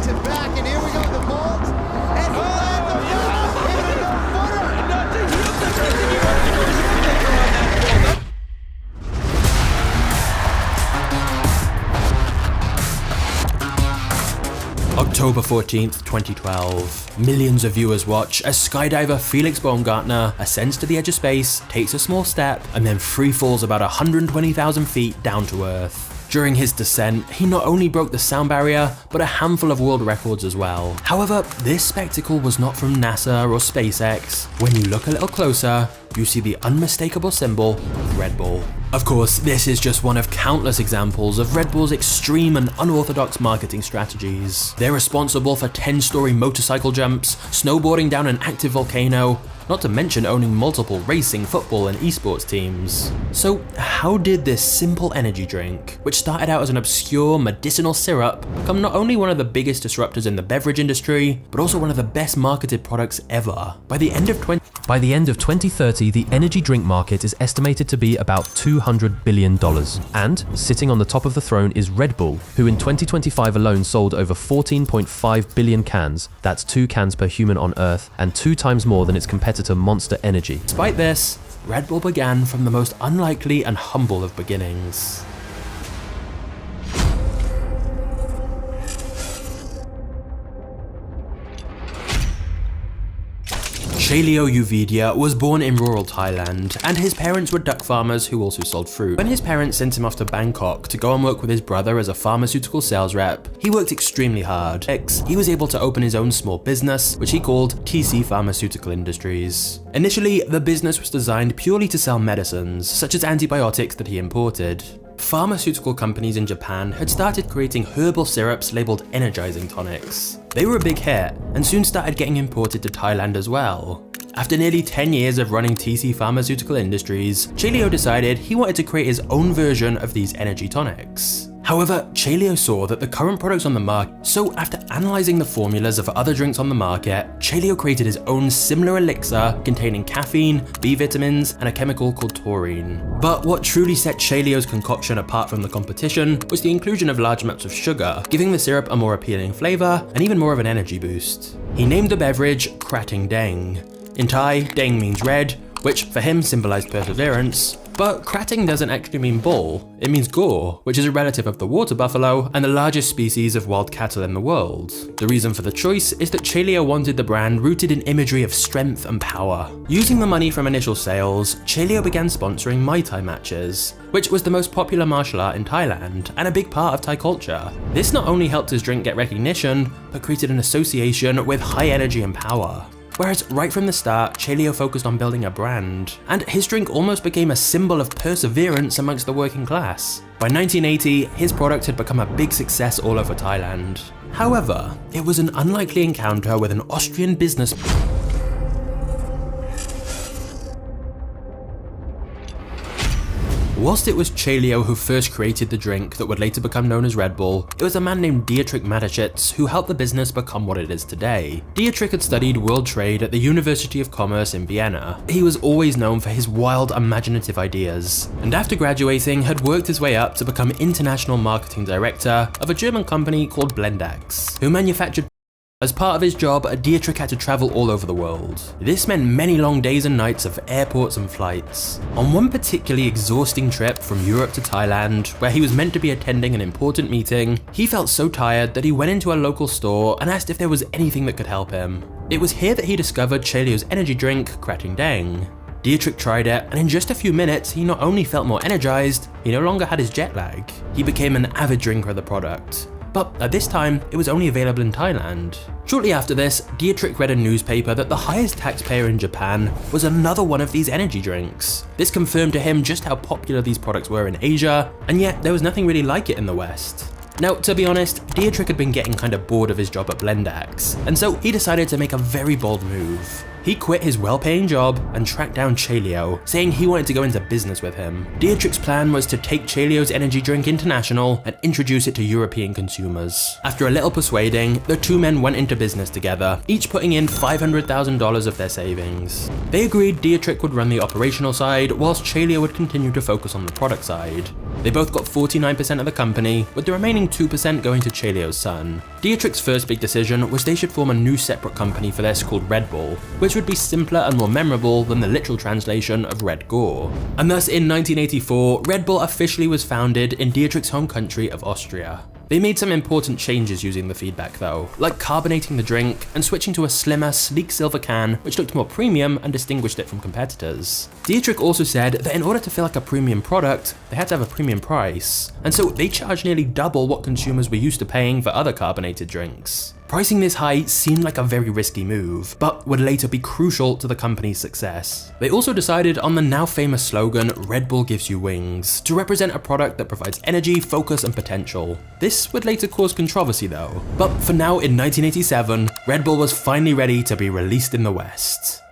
takes it back, and here we go, the vault, and he lands on that. It's a no-footer. Nothing. He looks like he's thinking about the sticker on that vault. October 14th, 2012. Millions of viewers watch as skydiver Felix Baumgartner ascends to the edge of space, takes a small step, and then free falls about 120,000 feet down to Earth. During his descent, he not only broke the sound barrier, but a handful of world records as well. However, this spectacle was not from NASA or SpaceX. When you look a little closer, you see the unmistakable symbol of Red Bull. Of course, this is just one of countless examples of Red Bull's extreme and unorthodox marketing strategies. They're responsible for 10-story motorcycle jumps, snowboarding down an active volcano, not to mention owning multiple racing, football, and esports teams. So how did this simple energy drink, which started out as an obscure medicinal syrup, become not only one of the biggest disruptors in the beverage industry, but also one of the best marketed products ever? By the end of 2030, the energy drink market is estimated to be about $200 billion. And sitting on the top of the throne is Red Bull, who in 2025 alone sold over 14.5 billion cans. That's 2 cans per human on Earth, and 2 times more than its competitor Monster Energy. Despite this, Red Bull began from the most unlikely and humble of beginnings. Chelio Uvidia was born in rural Thailand, and his parents were duck farmers who also sold fruit. When his parents sent him off to Bangkok to go and work with his brother as a pharmaceutical sales rep, he worked extremely hard. He was able to open his own small business, which he called TC Pharmaceutical Industries. Initially, the business was designed purely to sell medicines, such as antibiotics that he imported. Pharmaceutical companies in Japan had started creating herbal syrups labeled energizing tonics. They were a big hit and soon started getting imported to Thailand as well. After nearly 10 years of running TC Pharmaceutical Industries, Chelio decided he wanted to create his own version of these energy tonics. However, Chelio saw that the current products on the market, so after analysing the formulas of other drinks on the market, Chelio created his own similar elixir containing caffeine, B vitamins, and a chemical called taurine. But what truly set Chelio's concoction apart from the competition was the inclusion of large amounts of sugar, giving the syrup a more appealing flavour and even more of an energy boost. He named the beverage Krating Daeng. In Thai, Daeng means red, which for him symbolised perseverance. But Krating doesn't actually mean bull, it means gaur, which is a relative of the water buffalo and the largest species of wild cattle in the world. The reason for the choice is that Chelio wanted the brand rooted in imagery of strength and power. Using the money from initial sales, Chelio began sponsoring Muay Thai matches, which was the most popular martial art in Thailand and a big part of Thai culture. This not only helped his drink get recognition, but created an association with high energy and power. Whereas right from the start, Chelio focused on building a brand, and his drink almost became a symbol of perseverance amongst the working class. By 1980, his product had become a big success all over Thailand. However, it was an unlikely encounter with an Austrian business. Whilst it was Chelio who first created the drink that would later become known as Red Bull, it was a man named Dietrich Mateschitz who helped the business become what it is today. Dietrich had studied world trade at the University of Commerce in Vienna. He was always known for his wild, imaginative ideas, and after graduating had worked his way up to become international marketing director of a German company called Blendax, who manufactured. As part of his job, Dietrich had to travel all over the world. This meant many long days and nights of airports and flights. On one particularly exhausting trip from Europe to Thailand, where he was meant to be attending an important meeting, he felt so tired that he went into a local store and asked if there was anything that could help him. It was here that he discovered Chelio's energy drink, Krating Daeng. Dietrich tried it, and in just a few minutes, he not only felt more energized, he no longer had his jet lag. He became an avid drinker of the product. But at this time, it was only available in Thailand. Shortly after this, Dietrich read a newspaper that the highest taxpayer in Japan was another one of these energy drinks. This confirmed to him just how popular these products were in Asia, and yet there was nothing really like it in the West. Now, to be honest, Dietrich had been getting kind of bored of his job at Blendax, and so he decided to make a very bold move. He quit his well-paying job and tracked down Chelio, saying he wanted to go into business with him. Dietrich's plan was to take Chelio's energy drink international and introduce it to European consumers. After a little persuading, the two men went into business together, each putting in $500,000 of their savings. They agreed Dietrich would run the operational side, whilst Chelio would continue to focus on the product side. They both got 49% of the company, with the remaining 2% going to Chelio's son. Dietrich's first big decision was they should form a new separate company for this called RedBull, which would be simpler and more memorable than the literal translation of Red Gore. And thus in 1984, RedBull officially was founded in Dietrich's home country of Austria. They made some important changes using the feedback though, like carbonating the drink and switching to a slimmer, sleek silver can which looked more premium and distinguished it from competitors. Dietrich also said that in order to feel like a premium product, they had to have a premium price, and so they charged nearly double what consumers were used to paying for other carbonated drinks. Pricing this high seemed like a very risky move, but would later be crucial to the company's success. They also decided on the now famous slogan, "Red Bull gives you wings," to represent a product that provides energy, focus, and potential. This would later cause controversy though. But for now, in 1987, Red Bull was finally ready to be released in the West.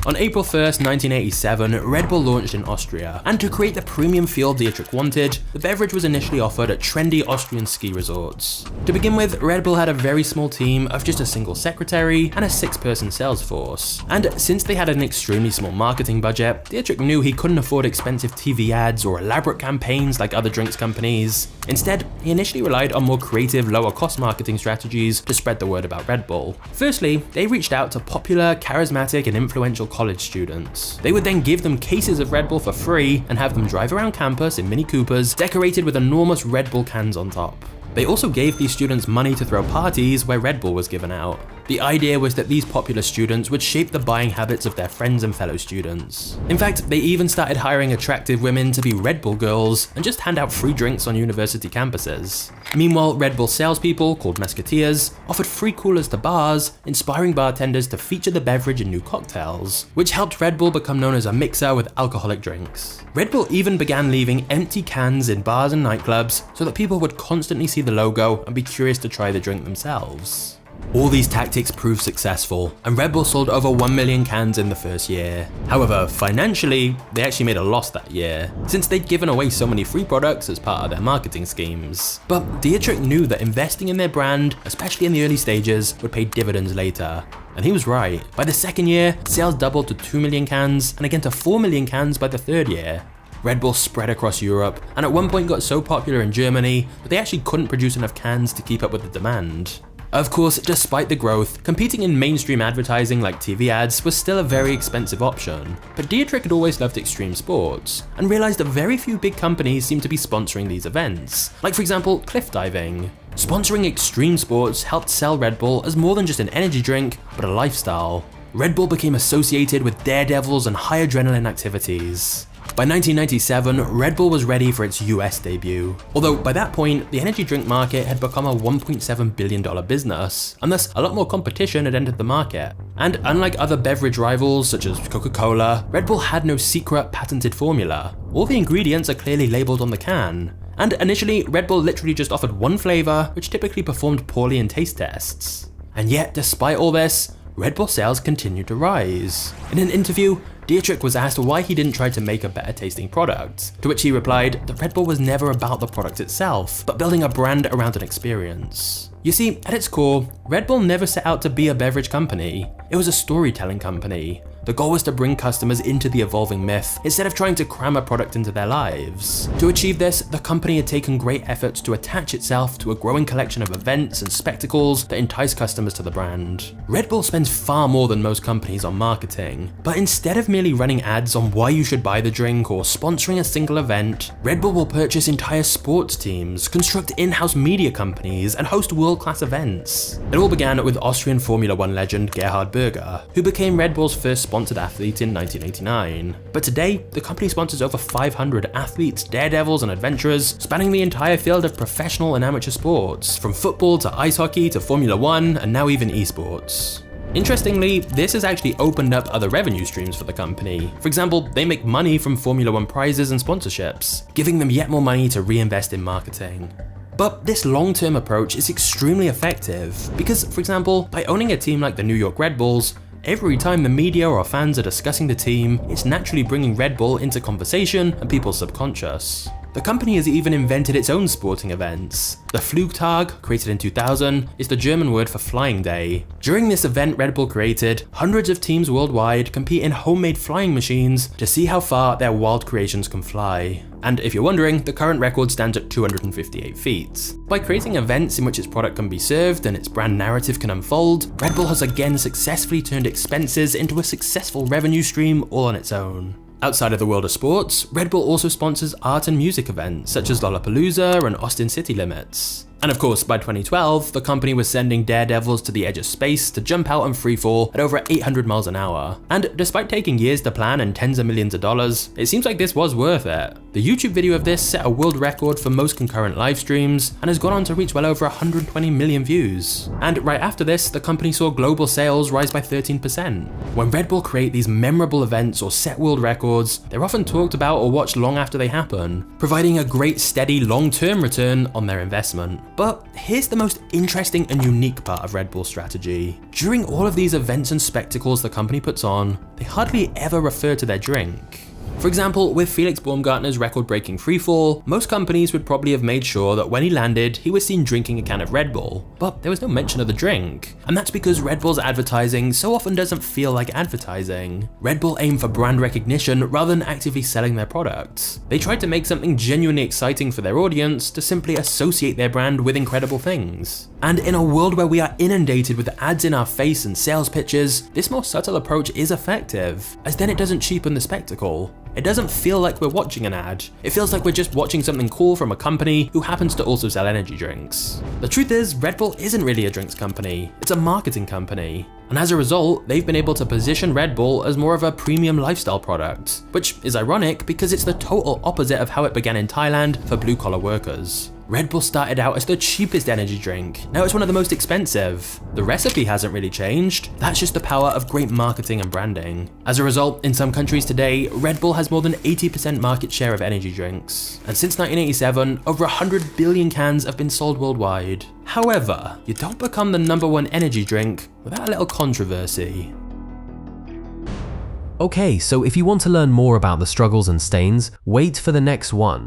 On April 1st, 1987, Red Bull launched in Austria, and to create the premium feel Dietrich wanted, the beverage was initially offered at trendy Austrian ski resorts. To begin with, Red Bull had a very small team of just a single secretary and a 6-person sales force. And since they had an extremely small marketing budget, Dietrich knew he couldn't afford expensive TV ads or elaborate campaigns like other drinks companies. Instead, he initially relied on more creative, lower-cost marketing strategies to spread the word about Red Bull. Firstly, they reached out to popular, charismatic, and influential college students. They would then give them cases of Red Bull for free and have them drive around campus in Mini Coopers decorated with enormous Red Bull cans on top. They also gave these students money to throw parties where Red Bull was given out. The idea was that these popular students would shape the buying habits of their friends and fellow students. In fact, they even started hiring attractive women to be Red Bull girls and just hand out free drinks on university campuses. Meanwhile, Red Bull salespeople, called Musketeers, offered free coolers to bars, inspiring bartenders to feature the beverage in new cocktails, which helped Red Bull become known as a mixer with alcoholic drinks. Red Bull even began leaving empty cans in bars and nightclubs so that people would constantly see the logo and be curious to try the drink themselves. All these tactics proved successful, and Red Bull sold over 1 million cans in the first year. However, financially, they actually made a loss that year, since they'd given away so many free products as part of their marketing schemes. But Dietrich knew that investing in their brand, especially in the early stages, would pay dividends later. And he was right. By the second year, sales doubled to 2 million cans, and again to 4 million cans by the third year. Red Bull spread across Europe, and at one point got so popular in Germany, but they actually couldn't produce enough cans to keep up with the demand. Of course, despite the growth, competing in mainstream advertising like TV ads was still a very expensive option. But Dietrich had always loved extreme sports, and realized that very few big companies seemed to be sponsoring these events, like for example, cliff diving. Sponsoring extreme sports helped sell Red Bull as more than just an energy drink, but a lifestyle. Red Bull became associated with daredevils and high adrenaline activities. By 1997, Red Bull was ready for its US debut, although by that point, the energy drink market had become a $1.7 billion business, and thus a lot more competition had entered the market. And unlike other beverage rivals such as Coca-Cola, Red Bull had no secret patented formula. All the ingredients are clearly labeled on the can. And initially, Red Bull literally just offered one flavor, which typically performed poorly in taste tests. And yet, despite all this, Red Bull sales continued to rise. In an interview, Dietrich was asked why he didn't try to make a better tasting product, to which he replied that Red Bull was never about the product itself, but building a brand around an experience. You see, at its core, Red Bull never set out to be a beverage company. It was a storytelling company. The goal was to bring customers into the evolving myth, instead of trying to cram a product into their lives. To achieve this, the company had taken great efforts to attach itself to a growing collection of events and spectacles that entice customers to the brand. Red Bull spends far more than most companies on marketing, but instead of merely running ads on why you should buy the drink or sponsoring a single event, Red Bull will purchase entire sports teams, construct in-house media companies, and host world-class events. It all began with Austrian Formula 1 legend Gerhard Berger, who became Red Bull's first sponsored athlete in 1989. But today, the company sponsors over 500 athletes, daredevils, and adventurers, spanning the entire field of professional and amateur sports, from football to ice hockey to Formula 1, and now even esports. Interestingly, this has actually opened up other revenue streams for the company. For example, they make money from Formula 1 prizes and sponsorships, giving them yet more money to reinvest in marketing. But this long-term approach is extremely effective because, for example, by owning a team like the New York Red Bulls, every time the media or fans are discussing the team, it's naturally bringing Red Bull into conversation and people's subconscious. The company has even invented its own sporting events. The Flugtag, created in 2000, is the German word for flying day. During this event Red Bull created, hundreds of teams worldwide compete in homemade flying machines to see how far their wild creations can fly. And if you're wondering, the current record stands at 258 feet. By creating events in which its product can be served and its brand narrative can unfold, Red Bull has again successfully turned expenses into a successful revenue stream all on its own. Outside of the world of sports, Red Bull also sponsors art and music events such as Lollapalooza and Austin City Limits. And of course, by 2012, the company was sending daredevils to the edge of space to jump out and freefall at over 800 miles an hour. And despite taking years to plan and tens of millions of dollars, it seems like this was worth it. The YouTube video of this set a world record for most concurrent live streams and has gone on to reach well over 120 million views. And right after this, the company saw global sales rise by 13%. When Red Bull create these memorable events or set world records, they're often talked about or watched long after they happen, providing a great steady long-term return on their investment. But here's the most interesting and unique part of Red Bull's strategy. During all of these events and spectacles the company puts on, they hardly ever refer to their drink. For example, with Felix Baumgartner's record-breaking freefall, most companies would probably have made sure that when he landed, he was seen drinking a can of Red Bull, but there was no mention of the drink. And that's because Red Bull's advertising so often doesn't feel like advertising. Red Bull aim for brand recognition rather than actively selling their products. They tried to make something genuinely exciting for their audience to simply associate their brand with incredible things. And in a world where we are inundated with ads in our face and sales pitches, this more subtle approach is effective, as then it doesn't cheapen the spectacle. It doesn't feel like we're watching an ad. It feels like we're just watching something cool from a company who happens to also sell energy drinks. The truth is, Red Bull isn't really a drinks company, it's a marketing company. And as a result, they've been able to position Red Bull as more of a premium lifestyle product, which is ironic because it's the total opposite of how it began in Thailand for blue-collar workers. Red Bull started out as the cheapest energy drink, now it's one of the most expensive. The recipe hasn't really changed, that's just the power of great marketing and branding. As a result, in some countries today, Red Bull has more than 80% market share of energy drinks. And since 1987, over 100 billion cans have been sold worldwide. However, you don't become the #1 energy drink without a little controversy. Okay, so if you want to learn more about the struggles and stains, wait for the next one.